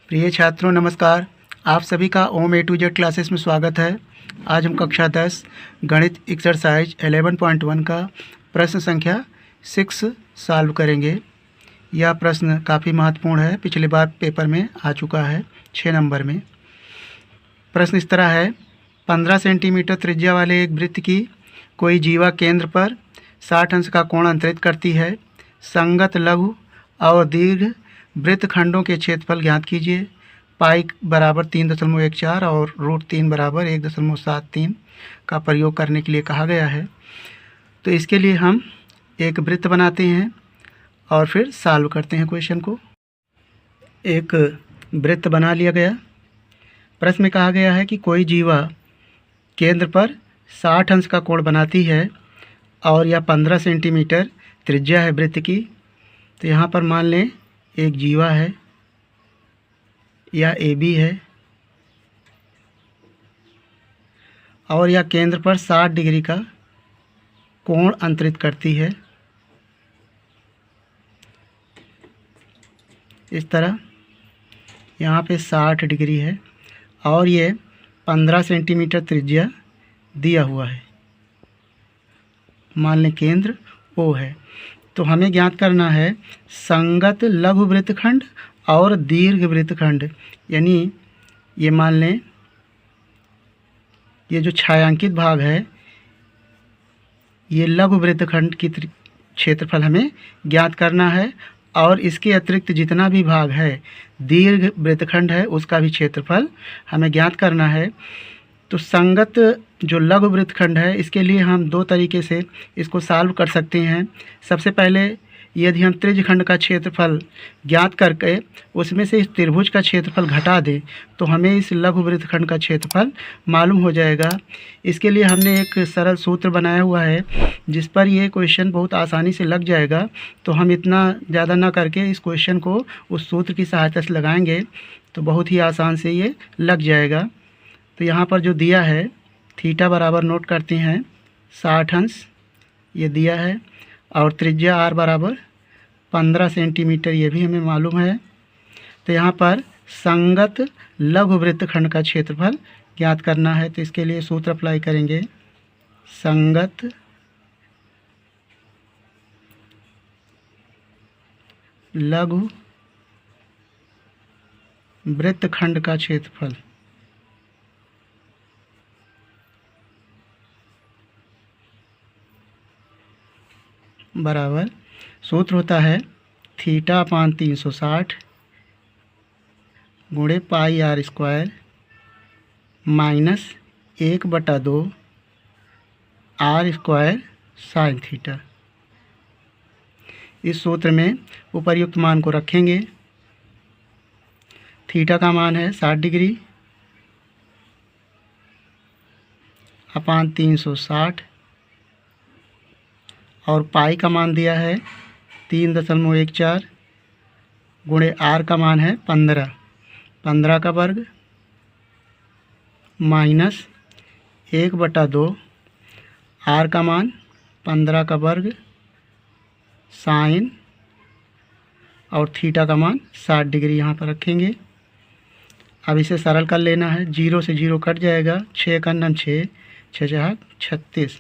प्रिय छात्रों नमस्कार। आप सभी का ओम ए टू जेड क्लासेस में स्वागत है। आज हम कक्षा 10 गणित एक्सरसाइज 11.1 का प्रश्न संख्या 6 सॉल्व करेंगे। यह प्रश्न काफ़ी महत्वपूर्ण है, पिछले बार पेपर में आ चुका है 6 नंबर में। प्रश्न इस तरह है, 15 सेंटीमीटर त्रिज्या वाले एक वृत्त की कोई जीवा केंद्र पर 60 अंश का कोण अंतरित करती है। संगत लघु और दीर्घ वृत्तखंडों के क्षेत्रफल ज्ञात कीजिए। पाई बराबर 3.14 और √3 बराबर 1.73 का प्रयोग करने के लिए कहा गया है। तो इसके लिए हम एक वृत्त बनाते हैं और फिर सॉल्व करते हैं क्वेश्चन को। एक वृत्त बना लिया गया। प्रश्न में कहा गया है कि कोई जीवा केंद्र पर 60 अंश का कोण बनाती है और यह 15 सेंटीमीटर त्रिज्या है वृत्त की। तो यहाँ पर मान लें एक जीवा है या AB है और यह केंद्र पर 60 डिग्री का कोण अंतरित करती है। इस तरह यहाँ पे 60 डिग्री है और ये 15 सेंटीमीटर त्रिज्या दिया हुआ है। मान लें केंद्र O है। तो हमें ज्ञात करना है संगत लघु वृत्तखंड और दीर्घ वृत्तखंड, यानी ये मान लें ये जो छायांकित भाग है ये लघु वृत्तखंड की क्षेत्रफल हमें ज्ञात करना है और इसके अतिरिक्त जितना भी भाग है दीर्घ वृत्तखंड है उसका भी क्षेत्रफल हमें ज्ञात करना है। तो संगत जो लघु वृत्तखंड है इसके लिए हम दो तरीके से इसको सॉल्व कर सकते हैं। सबसे पहले यदि हम त्रिज्यखंड का क्षेत्रफल ज्ञात करके उसमें से इस त्रिभुज का क्षेत्रफल घटा दें तो हमें इस लघु वृत्तखंड का क्षेत्रफल मालूम हो जाएगा। इसके लिए हमने एक सरल सूत्र बनाया हुआ है जिस पर ये क्वेश्चन बहुत आसानी से लग जाएगा। तो हम इतना ज़्यादा ना करके इस क्वेश्चन को उस सूत्र की सहायता से लगाएंगे तो बहुत ही आसान से ये लग जाएगा। तो यहाँ पर जो दिया है थीटा बराबर नोट करते हैं 60 अंश ये दिया है और त्रिज्या r बराबर 15 सेंटीमीटर ये भी हमें मालूम है। तो यहाँ पर संगत लघु वृत्तखंड का क्षेत्रफल ज्ञात करना है। तो इसके लिए सूत्र अप्लाई करेंगे। संगत लघु वृत्तखंड का क्षेत्रफल बराबर सूत्र होता है थीटा अपान 360 गुणे पाई r square minus 1/2 r square sine theta. इस सूत्र में उपर्युक्त मान को रखेंगे। थीटा का मान है 60 डिग्री अपान 360 और पाई का मान दिया है 3.14 गुणे r का मान है 15 का वर्ग माइनस 1/2 r का मान 15 का वर्ग साइन और थीटा का मान 60 डिग्री यहाँ पर रखेंगे। अब इसे सरल कर लेना है। 0 से 0 कट जाएगा। 6 का 6 6 36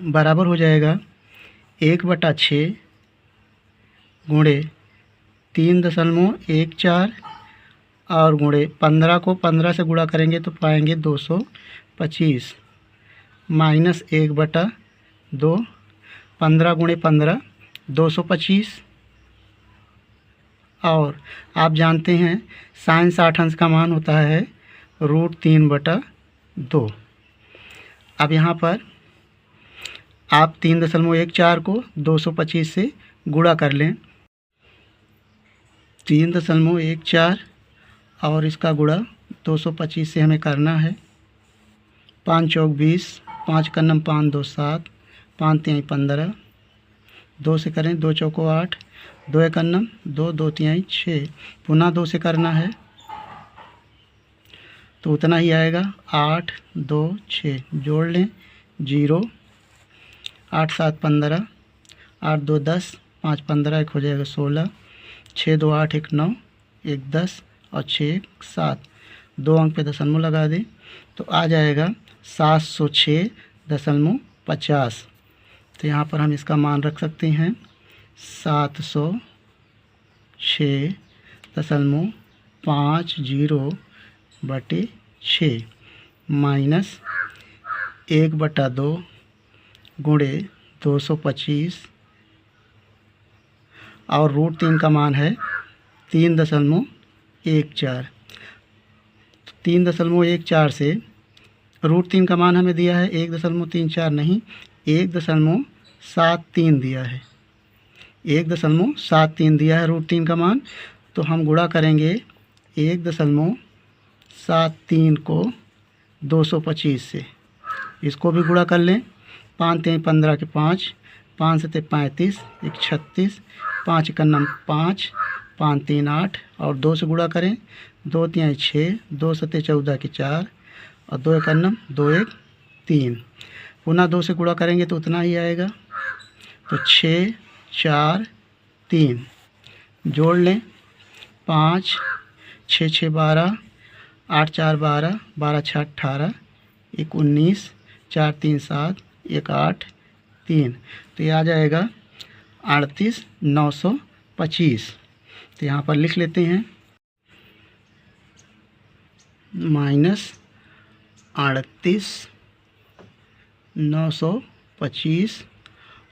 बराबर हो जाएगा 1/6 गुणे 3.14 और गुणे 15 को 15 से गुणा करेंगे तो पाएंगे 225 माइनस 1/2 15 गुणे 15 225 और आप जानते हैं साइन 60 अंश का मान होता है √3/2। अब यहाँ पर आप 3.14 को 225 से गुणा कर लें। 3.14 और इसका गुणा 225 से हमें करना है। 5 चौक 20 5 कन्नम 5 2 7 5 तिहाई 15 2 से करें 2 चौको 8 2 कन्नम 2 2 तिहाई 6 पुनः 2 से करना है तो उतना ही आएगा 8 2 6 जोड़ लें 0 8 7 15 8 2 10 5 15 1 हो जाएगा 16 6 2 8 1 9 1 10 और 6 7, 2 अंक पे दशमलव लगा दें तो आ जाएगा 706.50। तो यहाँ पर हम इसका मान रख सकते हैं 706.50/6 माइनस 1/2 गुणे 225 और √3 का मान है 3.14। 3.14 से √3 का मान हमें दिया है 1.34 नहीं 1.73 दिया है, 1.73 दिया है √3 का मान। तो हम गुणा करेंगे 1.73 को 225 से, इसको भी गुणा कर लें। 5 3 15 के 5, 5 7 35, 1 36, 5 1 9 5, 5 3 8 और 2 से गुणा करें 2 3 6, 2 7 14 के 4 और 2 1 9 2 1 3। पुनः 2 से गुणा करेंगे तो उतना ही आएगा। तो 6 4 3 जोड़ लें 5 6 6 12, 8 4 12, 12 6 18, 1 19, 4 3 7, 1 8 3। तो ये आ जाएगा 38,925। तो यहाँ पर लिख लेते हैं -38,925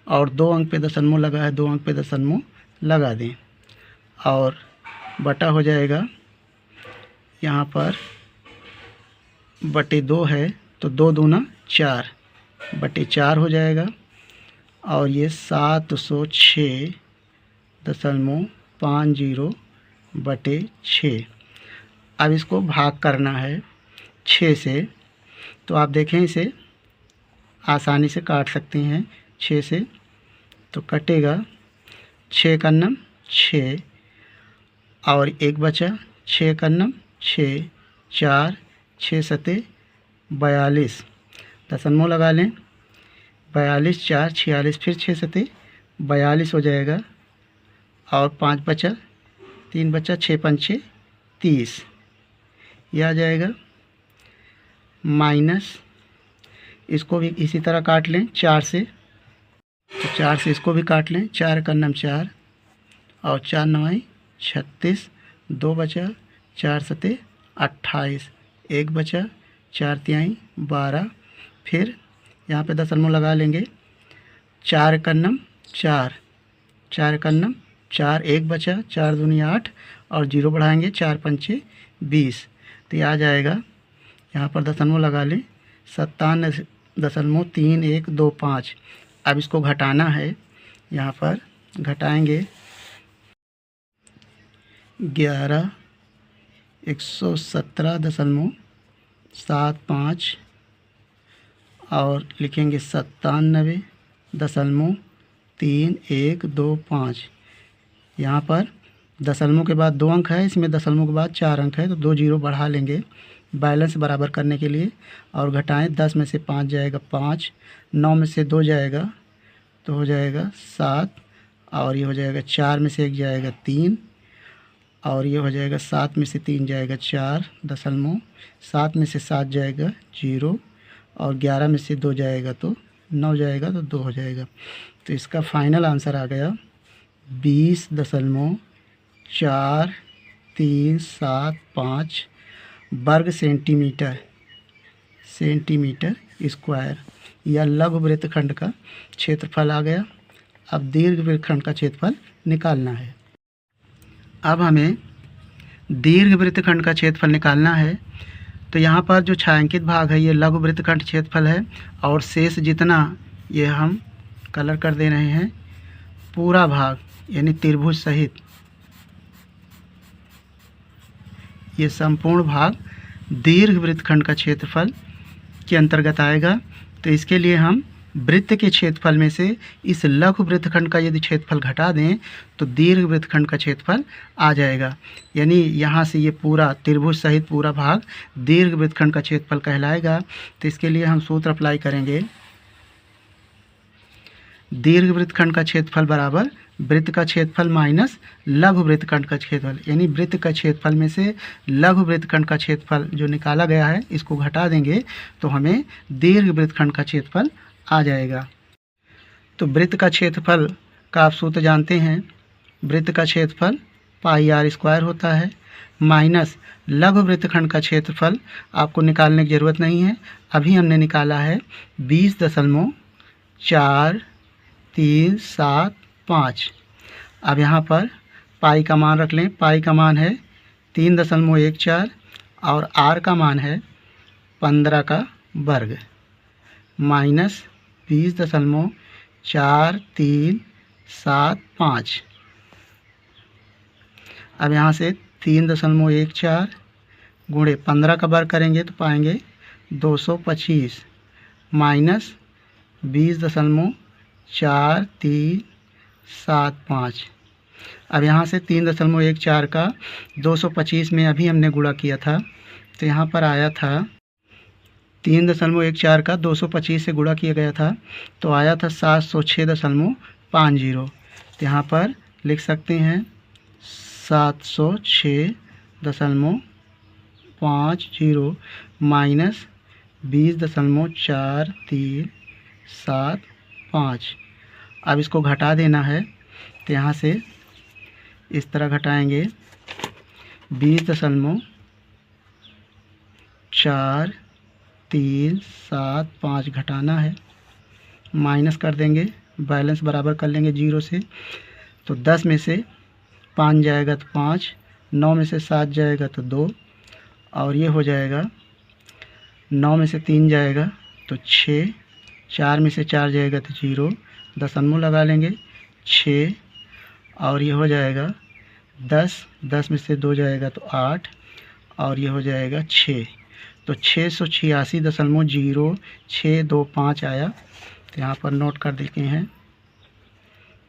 और 2 अंक पे दशमलव लगा है, 2 अंक पे दशमलव लगा दें और बटा हो जाएगा यहाँ पर /2 है तो 2 दूना 4/4 हो जाएगा और ये 706.50/6। अब इसको भाग करना है 6 से, तो आप देखें इसे आसानी से काट सकते हैं 6 से। तो कटेगा 6 का 9 6 और 1 बचा 6 का 9 6 4 6 7 42, दशमलव लगा लें 42 4 46, फिर 6 7 42 हो जाएगा और 5 बचा 3 बचा 6 5 30, यह आ जाएगा। माइनस इसको भी इसी तरह काट लें 4 से, तो 4 से इसको भी काट लें 4 का 9 4 और 4 9 36, 2 बचा 4 7 28, 1 बचा 4 3 12, फिर यहाँ पे दशमलव लगा लेंगे 4 का 9 4, 4 का 9 4, 1 बचा 4 दूनी 8 और 0 बढ़ाएंगे 4 5 20। तो ये आ जाएगा, यहाँ पर दशमलव लगा लें 57.3125। अब इसको घटाना है, यहाँ पर घटाएंगे 11 117.75 और लिखेंगे 97.3125। यहाँ पर दशमलव के बाद 2 अंक है, इसमें दशमलव के बाद 4 अंक है तो 2 0 बढ़ा लेंगे बैलेंस बराबर करने के लिए और घटाएं। 10 में से 5 जाएगा 5, 9 में से 2 जाएगा तो हो जाएगा 7 और ये हो जाएगा 4 में से 1 जाएगा 3 और ये हो जाएगा 7 में से 3 जाएगा 4 दशमलव, 7 में से 7 जाएगा 0 और 11 में से 2 जाएगा तो 9 जाएगा तो 2 हो जाएगा। तो इसका फाइनल आंसर आ गया 20.4375 वर्ग सेंटीमीटर स्क्वायर या लघु वृत्तखंड का क्षेत्रफल आ गया। अब दीर्घ वृत्तखंड का क्षेत्रफल निकालना है। अब हमें दीर्घ वृत्तखंड का क्षेत्रफल निकालना है। तो यहाँ पर जो छायांकित भाग है ये लघु वृत्तखंड क्षेत्रफल है और शेष जितना ये हम कलर कर दे रहे हैं पूरा भाग यानी त्रिभुज सहित ये संपूर्ण भाग दीर्घ वृत्तखंड का क्षेत्रफल के अंतर्गत आएगा। तो इसके लिए हम वृत्त के क्षेत्रफल में से इस लघु वृत्तखंड का यदि क्षेत्रफल घटा दें तो दीर्घ वृत्तखंड का क्षेत्रफल आ जाएगा। यानी यहाँ से ये पूरा त्रिभुज सहित पूरा भाग दीर्घ वृत्तखंड का क्षेत्रफल कहलाएगा। तो इसके लिए हम सूत्र अप्लाई करेंगे। दीर्घ वृत्तखंड का क्षेत्रफल बराबर वृत्त का क्षेत्रफल माइनस लघु वृत्तखंड का क्षेत्रफल, यानी वृत्त का क्षेत्रफल में से लघु वृत्तखंड का क्षेत्रफल जो निकाला गया है इसको घटा देंगे तो हमें दीर्घ वृत्तखंड का क्षेत्रफल आ जाएगा। तो वृत्त का क्षेत्रफल का आप सूत्र जानते हैं, वृत्त का क्षेत्रफल पाई आर स्क्वायर होता है माइनस लघु वृत्तखंड का क्षेत्रफल आपको निकालने की ज़रूरत नहीं है, अभी हमने निकाला है 20.4375। अब यहाँ पर पाई का मान रख लें, पाई का मान है 3.14 और आर का मान है 15 का वर्ग माइनस 20.4375। अब यहाँ से 3.14 गुणे 15 का वर्ग करेंगे तो पाएंगे 225 माइनस 20.4375। अब यहाँ से 3.14 का 225 में अभी हमने गुणा किया था तो यहाँ पर आया था 3.14 का 225 से गुणा किया गया था तो आया था 706.50। तो यहाँ पर लिख सकते हैं 706.50 माइनस 20.4375। अब इसको घटा देना है तो यहाँ से इस तरह घटाएंगे 20.4375 घटाना है, माइनस कर देंगे, बैलेंस बराबर कर लेंगे 0 से। तो 10 में से 5 जाएगा तो 5, 9 में से 7 जाएगा तो 2 और ये हो जाएगा 9 में से 3 जाएगा तो 6, 4 में से 4 जाएगा तो 0, दशमलव लगा लेंगे 6 और ये हो जाएगा 10, 10 में से 2 जाएगा तो 8 और ये हो जाएगा 6। तो 686.0625 आया। तो यहाँ पर नोट कर देते हैं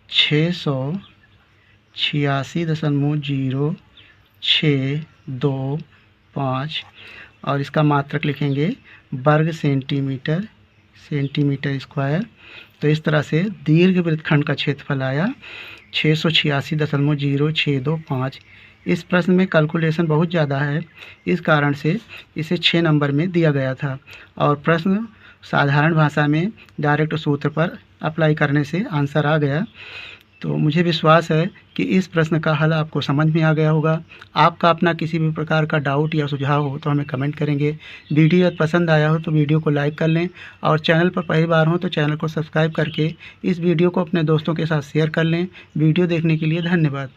686.0625 और इसका मात्रक लिखेंगे वर्ग सेंटीमीटर, सेंटीमीटर स्क्वायर। तो इस तरह से दीर्घ वृत्तखंड का क्षेत्रफल आया 686.0625। इस प्रश्न में कैलकुलेशन बहुत ज़्यादा है, इस कारण से इसे 6 नंबर में दिया गया था और प्रश्न साधारण भाषा में डायरेक्ट सूत्र पर अप्लाई करने से आंसर आ गया। तो मुझे विश्वास है कि इस प्रश्न का हल आपको समझ में आ गया होगा। आपका अपना किसी भी प्रकार का डाउट या सुझाव हो तो हमें कमेंट करेंगे। वीडियो यदि पसंद आया हो तो वीडियो को लाइक कर लें और चैनल पर पहली बार हो तो चैनल को सब्सक्राइब करके इस वीडियो को अपने दोस्तों के साथ शेयर कर लें। वीडियो देखने के लिए धन्यवाद।